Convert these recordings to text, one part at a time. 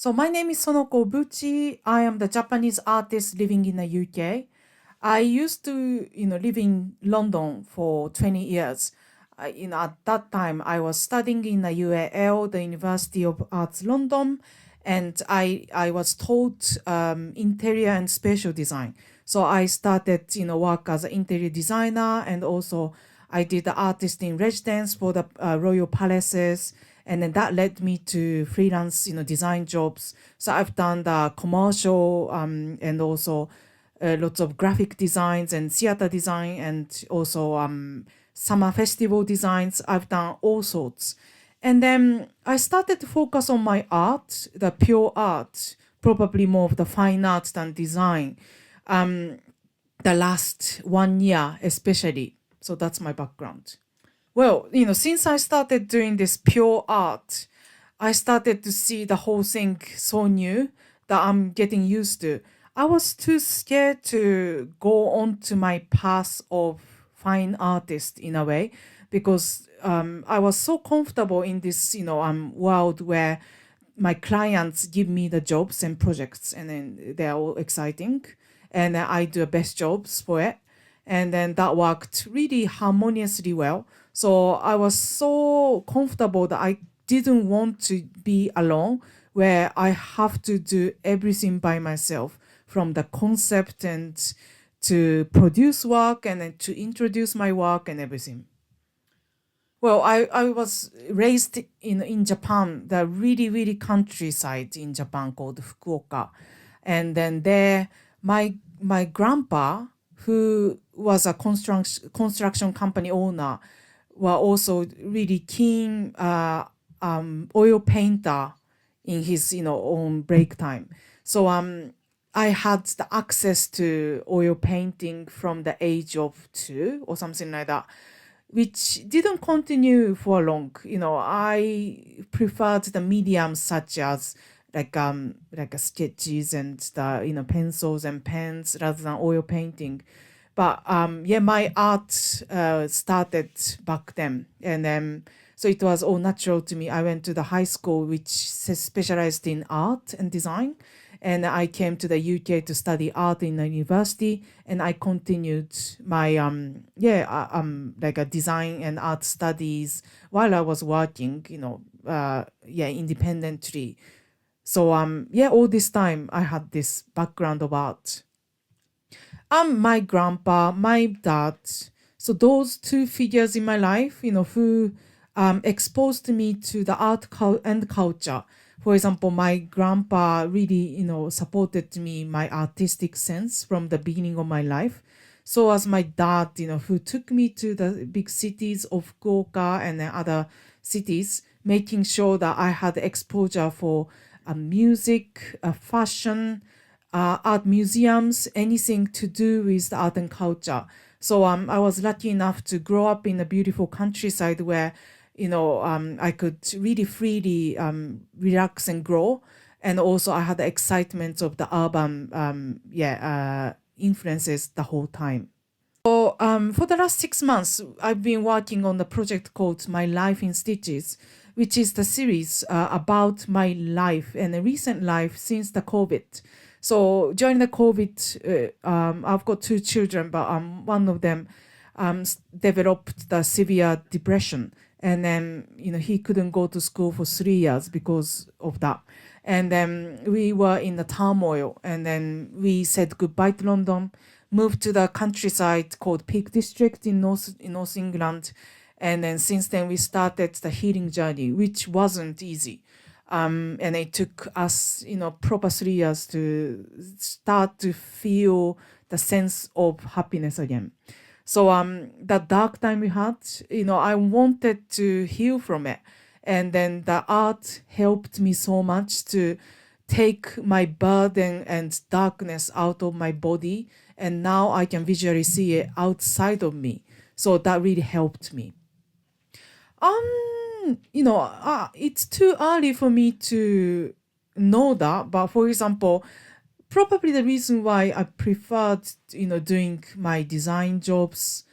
So my name is Sonoko Obuchi. I am the Japanese artist living in the UK. I used to, live in London for 20 years. At that time, I was studying in the UAL, the University of Arts London, and I was taught interior and spatial design. So I started, work as an interior designer, and also I did the artist in residence for the royal palaces, and then that led me to freelance, design jobs. So I've done the commercial and also lots of graphic designs and theater design and also summer festival designs. I've done all sorts. And then I started to focus on my art, the pure art, probably more of the fine art than design, the last 1 year especially. So that's my background. Well, since I started doing this pure art, I started to see the whole thing so new that I'm getting used to. I was too scared to go on to my path of fine artist in a way because I was so comfortable in this, world where my clients give me the jobs and projects and then they're all exciting and I do the best jobs for it. And then that worked really harmoniously well. So I was so comfortable that I didn't want to be alone, where I have to do everything by myself from the concept and to produce work and then to introduce my work and everything. Well, I was raised in Japan, the really, really countryside in Japan called Fukuoka. And then there, my grandpa, who was a construction company owner, were also really keen oil painter in his own break time. So I had the access to oil painting from the age of 2 or something like that, which didn't continue for long. I preferred the mediums such as like sketches and the pencils and pens rather than oil painting. But yeah, my art started back then, and so it was all natural to me. I went to the high school which specialized in art and design, and I came to the UK to study art in the university, and I continued my like a design and art studies while I was working, independently. So yeah, all this time I had this background of art. My grandpa, my dad. So those two figures in my life, who exposed me to the and culture. For example, my grandpa really, supported me, my artistic sense from the beginning of my life. So as my dad, who took me to the big cities of Fukuoka and then other cities, making sure that I had exposure for music, fashion, art museums, anything to do with the art and culture. So I was lucky enough to grow up in a beautiful countryside where, I could really freely relax and grow. And also I had the excitement of the urban, influences the whole time. So for the last 6 months, I've been working on the project called My Life in Stitches, which is the series about my life and the recent life since the COVID. So during the COVID, I've got 2 children, but one of them developed the severe depression. And then, he couldn't go to school for 3 years because of that. And then we were in the turmoil. And then we said goodbye to London, moved to the countryside called Peak District in North England. And then since then, we started the healing journey, which wasn't easy. And it took us, proper 3 years to start to feel the sense of happiness again. So that dark time we had, I wanted to heal from it. And then the art helped me so much to take my burden and darkness out of my body. And now I can visually see it outside of me. So that really helped me. It's too early for me to know that. But for example, probably the reason why I preferred, doing my design jobs,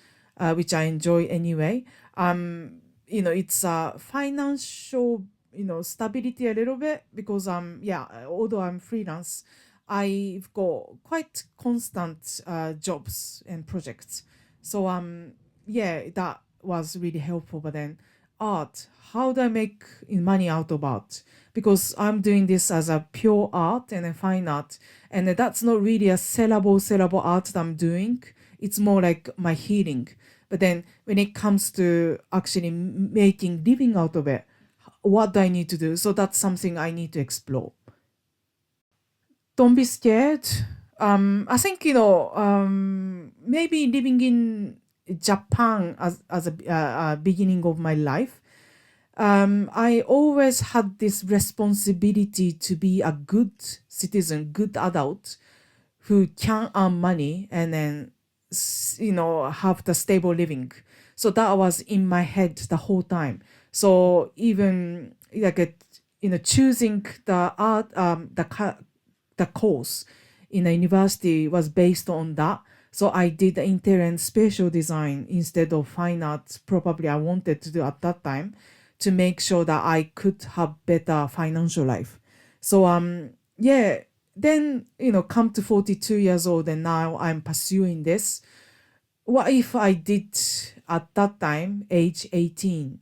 which I enjoy anyway. It's a financial stability a little bit because yeah, although I'm freelance, I've got quite constant jobs and projects. So yeah, that was really helpful. But then art, how do I make money out of art? Because I'm doing this as a pure art and a fine art, and that's not really a sellable art that I'm doing. It's more like my healing. But then when it comes to actually making living out of it, what do I need to do? So that's something I need to explore. Don't be scared. I think maybe living in Japan as a beginning of my life. I always had this responsibility to be a good citizen, good adult who can earn money and then have the stable living. So that was in my head the whole time. So even like choosing the art the course in a university was based on that. So I did the interior and spatial design instead of fine art. Probably I wanted to do at that time to make sure that I could have better financial life. So yeah, then come to 42 years old and now I'm pursuing this. What if I did at that time age 18?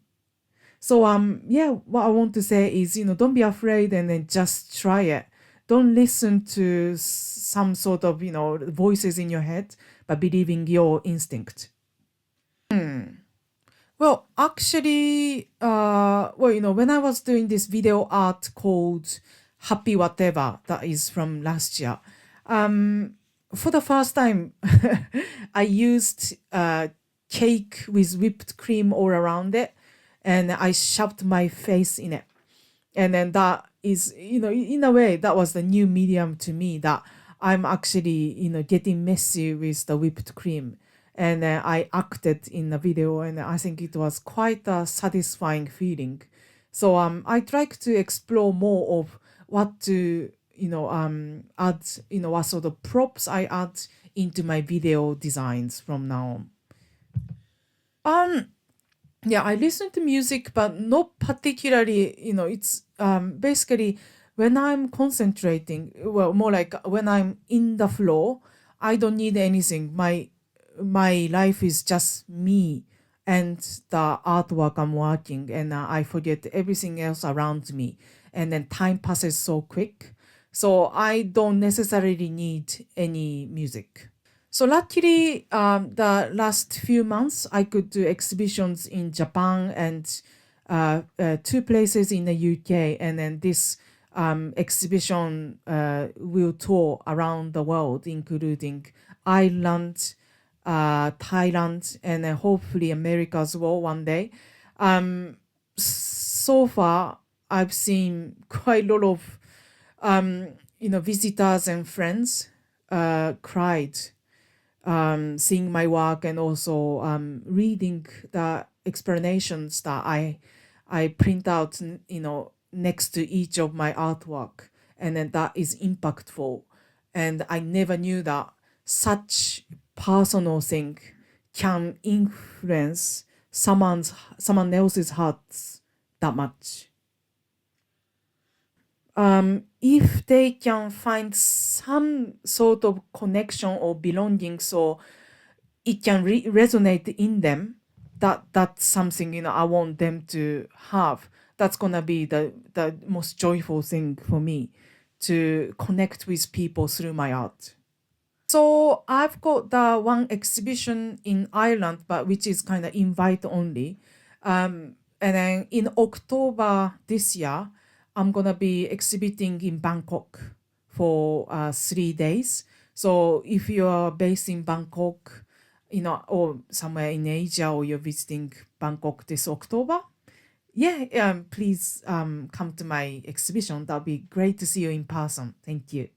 So yeah, what I want to say is don't be afraid and then just try it. Don't listen to some sort of voices in your head, but believe in your instinct. Well, actually, when I was doing this video art called Happy Whatever, that is from last year, for the first time, I used cake with whipped cream all around it, and I shoved my face in it. And then that is, in a way, that was the new medium to me that I'm actually, getting messy with the whipped cream and I acted in the video, and I think it was quite a satisfying feeling. So I'd like to explore more of what to add, what sort of props I add into my video designs from now on. Yeah, I listen to music, but not particularly. It's basically when I'm concentrating. Well, more like when I'm in the flow. I don't need anything. My life is just me and the artwork I'm working, and I forget everything else around me, and then time passes so quick. So I don't necessarily need any music. So luckily, the last few months, I could do exhibitions in Japan and two places in the UK. And then this exhibition will tour around the world, including Ireland, Thailand, and hopefully America as well one day. So far, I've seen quite a lot of visitors and friends cried seeing my work and also reading the explanations that I print out, next to each of my artwork, and then that is impactful. And I never knew that such personal thing can influence someone else's hearts that much. If they can find some sort of connection or belonging, so it can resonate in them, that's something I want them to have. That's gonna be the most joyful thing for me, to connect with people through my art. So I've got the one exhibition in Ireland, but which is kind of invite only. And then in October this year, I'm gonna be exhibiting in Bangkok for 3 days. So if you are based in Bangkok, or somewhere in Asia, or you're visiting Bangkok this October, yeah, please come to my exhibition. That'll be great to see you in person. Thank you.